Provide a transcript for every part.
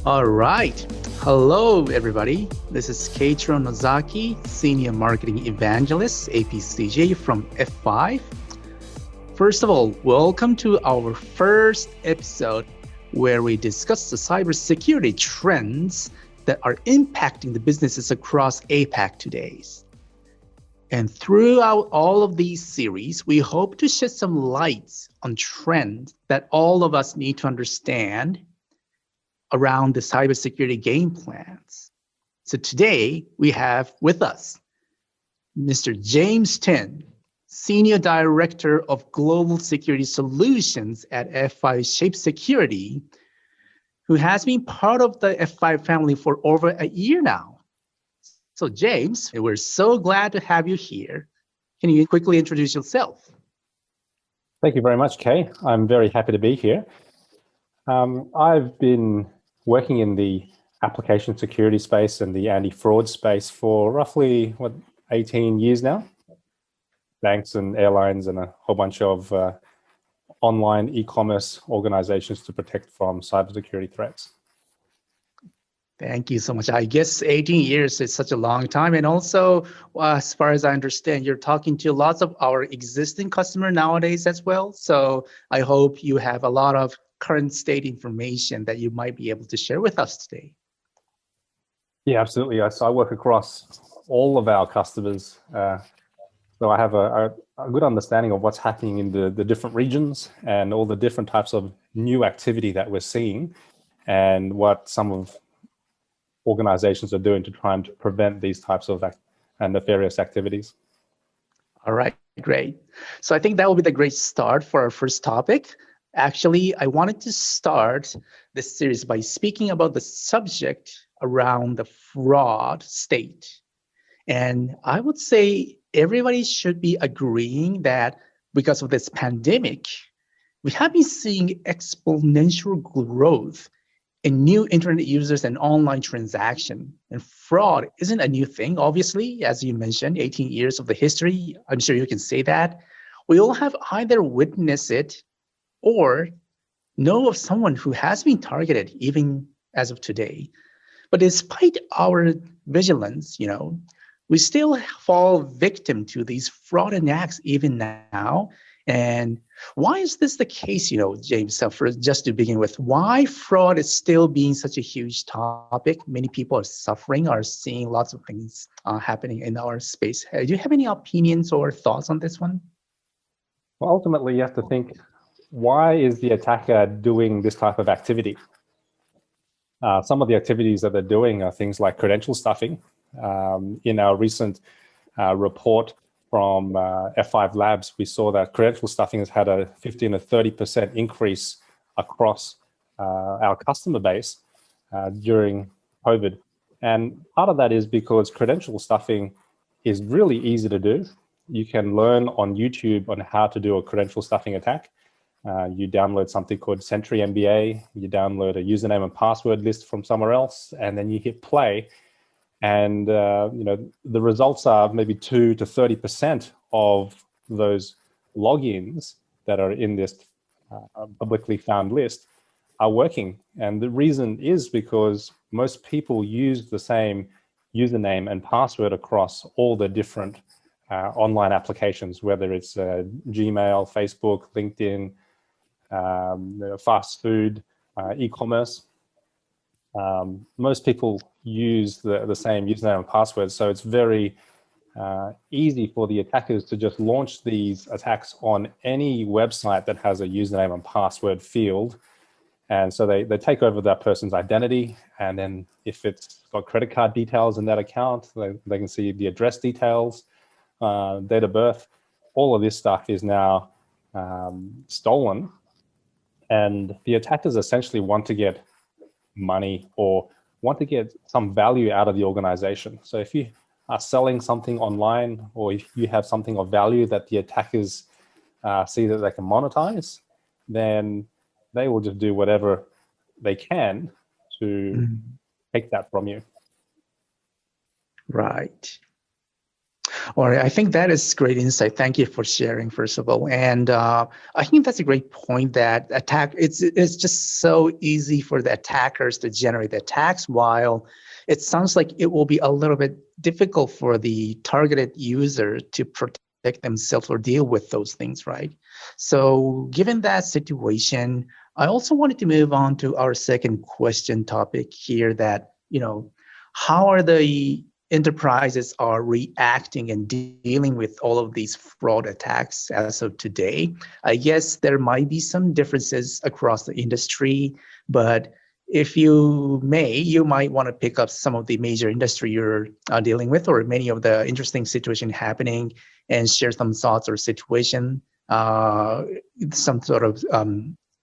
All right. Hello, everybody. This is Keiichiro Nozaki, Senior Marketing Evangelist, APCJ from F5. First of all, welcome to our first episode where we discuss the cybersecurity trends that are impacting the businesses across APAC today. And throughout all of these series, we hope to shed some lights on trends that all of us need to understand around the cybersecurity game plans. So today we have with us Mr. James Tin, Senior Director of Global Security Solutions at F5 Shape Security, who has been part of the F5 family for over a year now. So James, we're so glad to have you here. Can you quickly introduce yourself? Thank you very much, Kay. I'm very happy to be here. I've been working in the application security space and the anti-fraud space for roughly, 18 years now. Banks and airlines and a whole bunch of online e-commerce organizations to protect from cybersecurity threats. Thank you so much. I guess 18 years is such a long time. And also, as far as I understand, you're talking to lots of our existing customer nowadays as well. So I hope you have a lot of current state information that you might be able to share with us today. Yeah, absolutely. So I work across all of our customers. So I have a good understanding of what's happening in the different regions and all the different types of new activity that we're seeing and what some of organizations are doing to try and prevent these types of nefarious activities. All right, great. So I think that will be the great start for our first topic. Actually, I wanted to start this series by speaking about the subject around the fraud state. And I would say everybody should be agreeing that because of this pandemic, we have been seeing exponential growth in new internet users and online transaction. And fraud isn't a new thing, obviously, as you mentioned, 18 years of the history. I'm sure you can say that. We all have either witnessed it or know of someone who has been targeted even as of today. But despite our vigilance, we still fall victim to these fraudulent acts even now. And why is this the case, James? So just to begin with, why fraud is still being such a huge topic? Many people are suffering, are seeing lots of things happening in our space. Do you have any opinions or thoughts on this one? Well, ultimately, you have to think, why is the attacker doing this type of activity? Some of the activities that they're doing are things like credential stuffing. In our recent report from F5 Labs, we saw that credential stuffing has had a 15 to 30% increase across our customer base during COVID. And part of that is because credential stuffing is really easy to do. You can learn on YouTube on how to do a credential stuffing attack. You download something called Sentry MBA, you download a username and password list from somewhere else, and then you hit play. And the results are maybe 2 to 30% of those logins that are in this publicly found list are working. And the reason is because most people use the same username and password across all the different online applications, whether it's Gmail, Facebook, LinkedIn, fast food, e-commerce. Most people use the same username and password, so it's very easy for the attackers to just launch these attacks on any website that has a username and password field. And so they take over that person's identity, and then if it's got credit card details in that account, they can see the address details, date of birth. All of this stuff is now stolen, and the attackers essentially want to get money or want to get some value out of the organization. So if you are selling something online, or if you have something of value that the attackers see that they can monetize, then they will just do whatever they can to take that from you. Right. All right, I think that is great insight. Thank you for sharing, first of all. And I think that's a great point that it's just so easy for the attackers to generate the attacks, while it sounds like it will be a little bit difficult for the targeted user to protect themselves or deal with those things, right? So given that situation, I also wanted to move on to our second question topic here that, how are the enterprises are reacting and dealing with all of these fraud attacks as of today. I guess there might be some differences across the industry, but if you may, you might want to pick up some of the major industry you're dealing with, or many of the interesting situation happening, and share some thoughts or situation, some sort of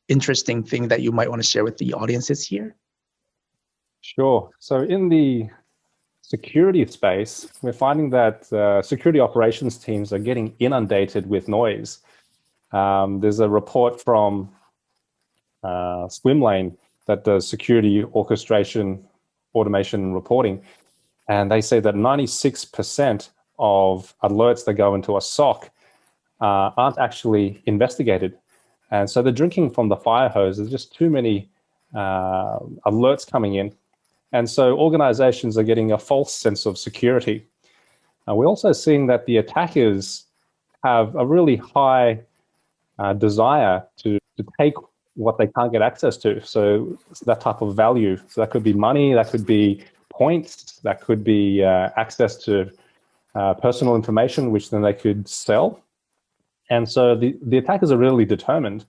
interesting thing that you might want to share with the audiences here. Sure. So in the security space, we're finding that security operations teams are getting inundated with noise. There's a report from Swimlane that does security orchestration, automation, and reporting, and they say that 96% of alerts that go into a SOC aren't actually investigated. And so they're drinking from the fire hose. There's just too many alerts coming in. And so organizations are getting a false sense of security. We're also seeing that the attackers have a really high desire to take what they can't get access to. So that type of value. So that could be money, that could be points, that could be access to personal information, which then they could sell. And so the attackers are really determined.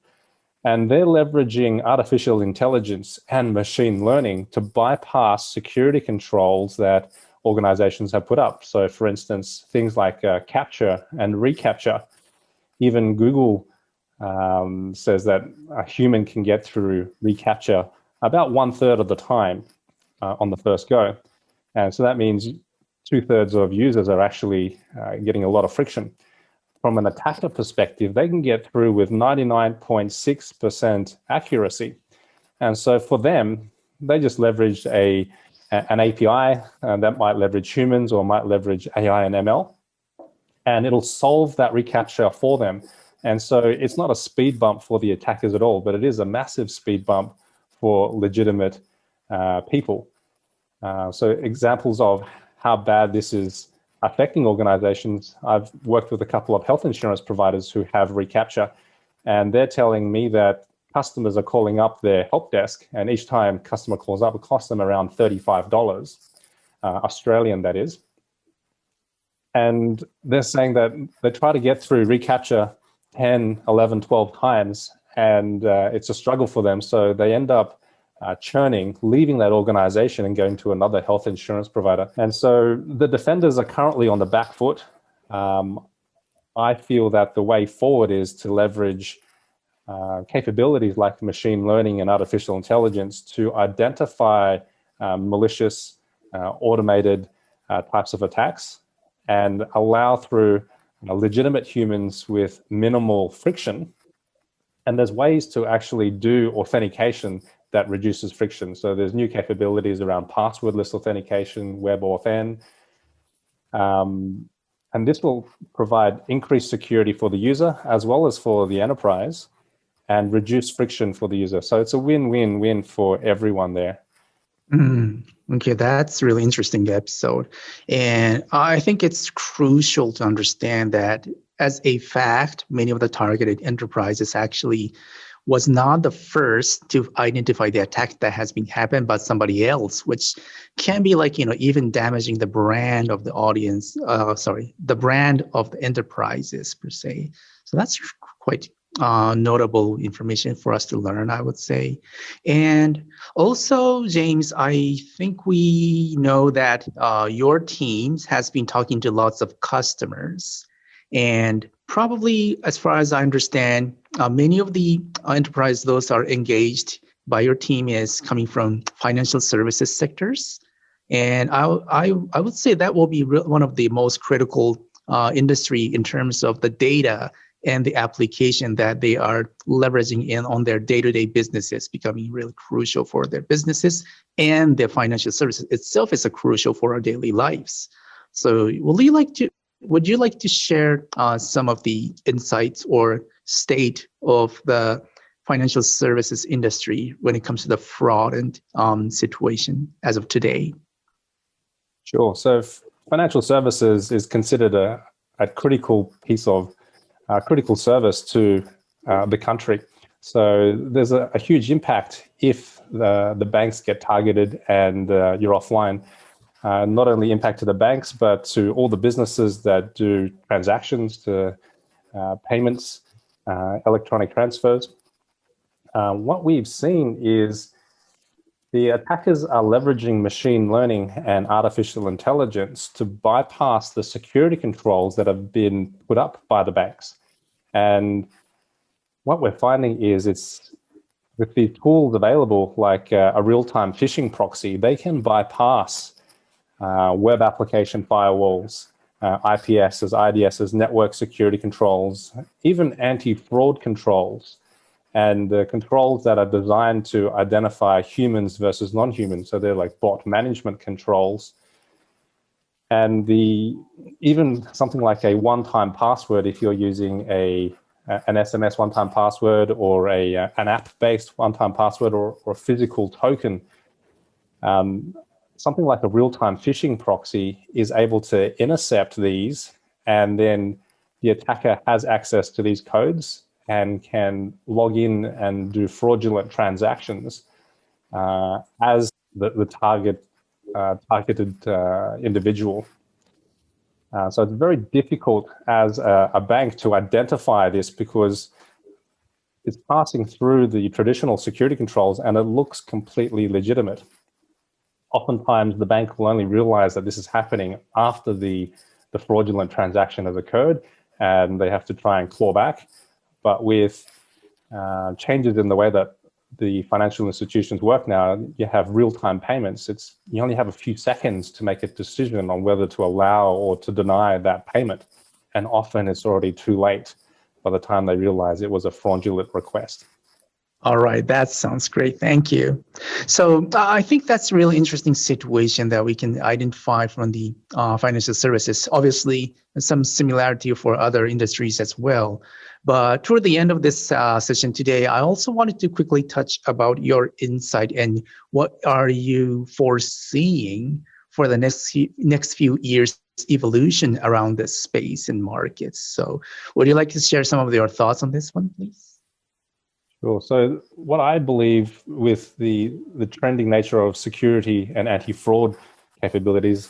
And they're leveraging artificial intelligence and machine learning to bypass security controls that organizations have put up. So for instance, things like capture and recapture. Even Google says that a human can get through recapture about 1/3 of the time on the first go. And so that means 2/3 of users are actually getting a lot of friction. From an attacker perspective, they can get through with 99.6% accuracy. And so for them, they just leveraged an API that might leverage humans or might leverage AI and ML, and it'll solve that recapture for them. And so it's not a speed bump for the attackers at all, but it is a massive speed bump for legitimate people. So examples of how bad this is affecting organizations, I've worked with a couple of health insurance providers who have recapture, and they're telling me that customers are calling up their help desk, and each time customer calls up, it costs them around $35, Australian that is. And they're saying that they try to get through recapture 10, 11, 12 times, and it's a struggle for them. So they end up churning, leaving that organization and going to another health insurance provider. And so the defenders are currently on the back foot. I feel that the way forward is to leverage capabilities like machine learning and artificial intelligence to identify malicious, automated types of attacks and allow through legitimate humans with minimal friction. And there's ways to actually do authentication that reduces friction. So there's new capabilities around passwordless authentication, WebAuthn. And this will provide increased security for the user as well as for the enterprise and reduce friction for the user. So it's a win-win-win for everyone there. Okay, that's really interesting episode. And I think it's crucial to understand that as a fact, many of the targeted enterprises actually was not the first to identify the attack that has been happened, but somebody else, which can be like, even damaging the brand of the audience, the brand of the enterprises per se. So that's quite notable information for us to learn, I would say. And also, James, I think we know that your teams has been talking to lots of customers, and probably, as far as I understand, many of the enterprise those are engaged by your team is coming from financial services sectors. And I would say that will be one of the most critical industry in terms of the data and the application that they are leveraging in on their day-to-day businesses, becoming really crucial for their businesses, and their financial services itself is crucial for our daily lives. So would you like to would you like to share some of the insights or state of the financial services industry when it comes to the fraud and situation as of today? Sure. So financial services is considered a critical piece of critical service to the country. So there's a huge impact if the banks get targeted and you're offline. Not only impact to the banks, but to all the businesses that do transactions, to payments, electronic transfers. What we've seen is the attackers are leveraging machine learning and artificial intelligence to bypass the security controls that have been put up by the banks. And what we're finding is it's with the tools available, like a real-time phishing proxy, they can bypass web application firewalls, IPSs, IDSs, network security controls, even anti-fraud controls, and controls that are designed to identify humans versus non-humans. So they're like bot management controls. And even something like a one-time password, if you're using an SMS one-time password or an app-based one-time password or a physical token, something like a real-time phishing proxy is able to intercept these, and then the attacker has access to these codes and can log in and do fraudulent transactions as the targeted individual. So it's very difficult as a bank to identify this because it's passing through the traditional security controls and it looks completely legitimate. Oftentimes, the bank will only realize that this is happening after the fraudulent transaction has occurred, and they have to try and claw back. But with changes in the way that the financial institutions work now, you have real-time payments. You only have a few seconds to make a decision on whether to allow or to deny that payment. And often it's already too late by the time they realize it was a fraudulent request. All right, that sounds great. Thank you. So I think that's a really interesting situation that we can identify from the financial services. Obviously, some similarity for other industries as well. But toward the end of this session today, I also wanted to quickly touch about your insight and what are you foreseeing for the next few years evolution around this space and markets. So would you like to share some of your thoughts on this one, please? Sure. So what I believe with the trending nature of security and anti-fraud capabilities,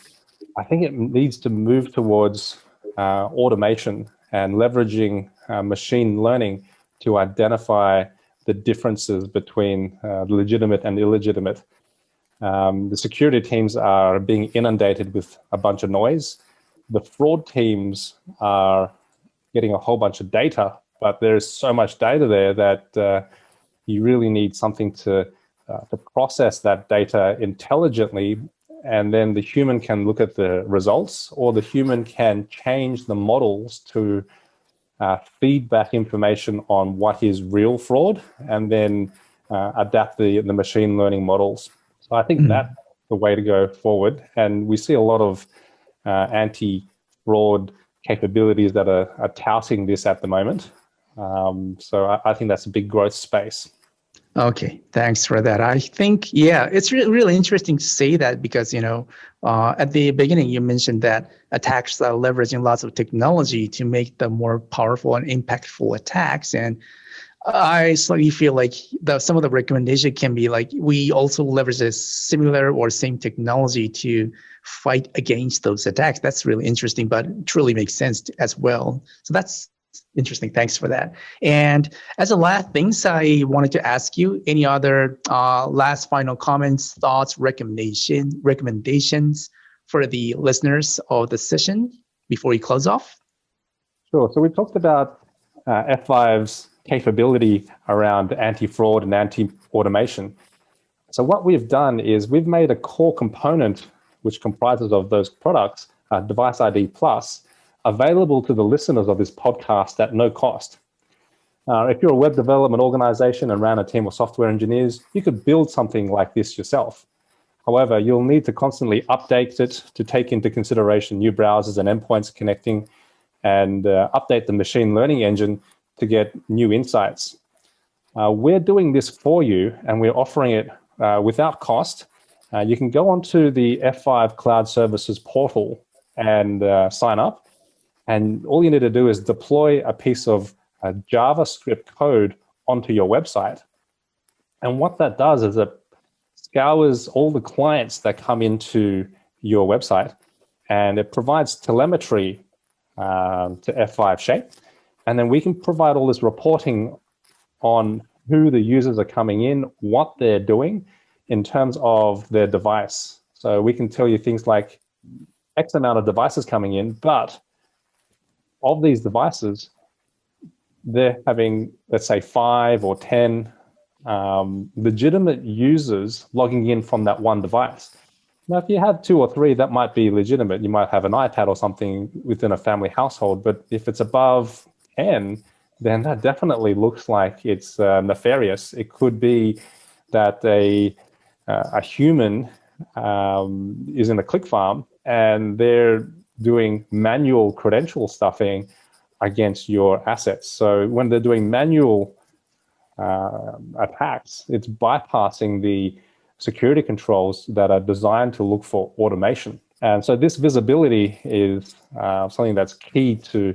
I think it needs to move towards automation and leveraging machine learning to identify the differences between the legitimate and illegitimate. The security teams are being inundated with a bunch of noise. The fraud teams are getting a whole bunch of data, but there's so much data there that you really need something to process that data intelligently, and then the human can look at the results, or the human can change the models to feed back information on what is real fraud, and then adapt the machine learning models. So I think that's the way to go forward, and we see a lot of anti-fraud capabilities that are touting this at the moment. So I think that's a big growth space. Okay, thanks for that. I think, yeah, it's really interesting to say that because, at the beginning, you mentioned that attacks are leveraging lots of technology to make them more powerful and impactful attacks. And I slightly feel like some of the recommendation can be like, we also leverage a similar or same technology to fight against those attacks. That's really interesting, but it truly makes sense as well. So that's interesting. Thanks for that. And as a last things, I wanted to ask you any other last final comments, thoughts, recommendations for the listeners of the session before we close off? Sure. So we talked about F5's capability around anti-fraud and anti-automation. So what we've done is we've made a core component which comprises of those products, Device ID Plus, available to the listeners of this podcast at no cost. If you're a web development organization and ran a team of software engineers, you could build something like this yourself. However, you'll need to constantly update it to take into consideration new browsers and endpoints connecting, and update the machine learning engine to get new insights. We're doing this for you, and we're offering it without cost. You can go onto the F5 Cloud Services portal and sign up. And all you need to do is deploy a piece of JavaScript code onto your website. And what that does is it scours all the clients that come into your website, and it provides telemetry to F5 Shape. And then we can provide all this reporting on who the users are coming in, what they're doing in terms of their device. So we can tell you things like X amount of devices coming in, but of these devices, they're having, let's say, 5 or 10 legitimate users logging in from that one device. Now, if you have 2 or 3, that might be legitimate. You might have an iPad or something within a family household, but if it's above 10, then that definitely looks like it's nefarious. It could be that a human is in a click farm and they're doing manual credential stuffing against your assets. So when they're doing manual attacks, it's bypassing the security controls that are designed to look for automation. And so this visibility is something that's key to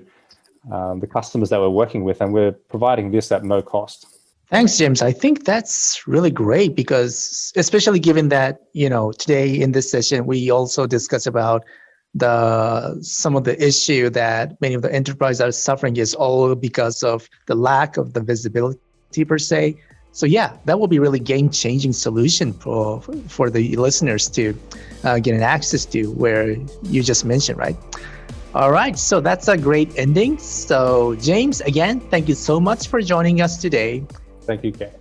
the customers that we're working with, and we're providing this at no cost. Thanks, James. I think that's really great because, especially given that, today in this session, we also discuss about some of the issue that many of the enterprises are suffering is all because of the lack of the visibility per se. So yeah, that will be really game-changing solution for the listeners to get an access to, where you just mentioned, right? All right, so that's a great ending. So James, again, thank you so much for joining us today. Thank you, Kay.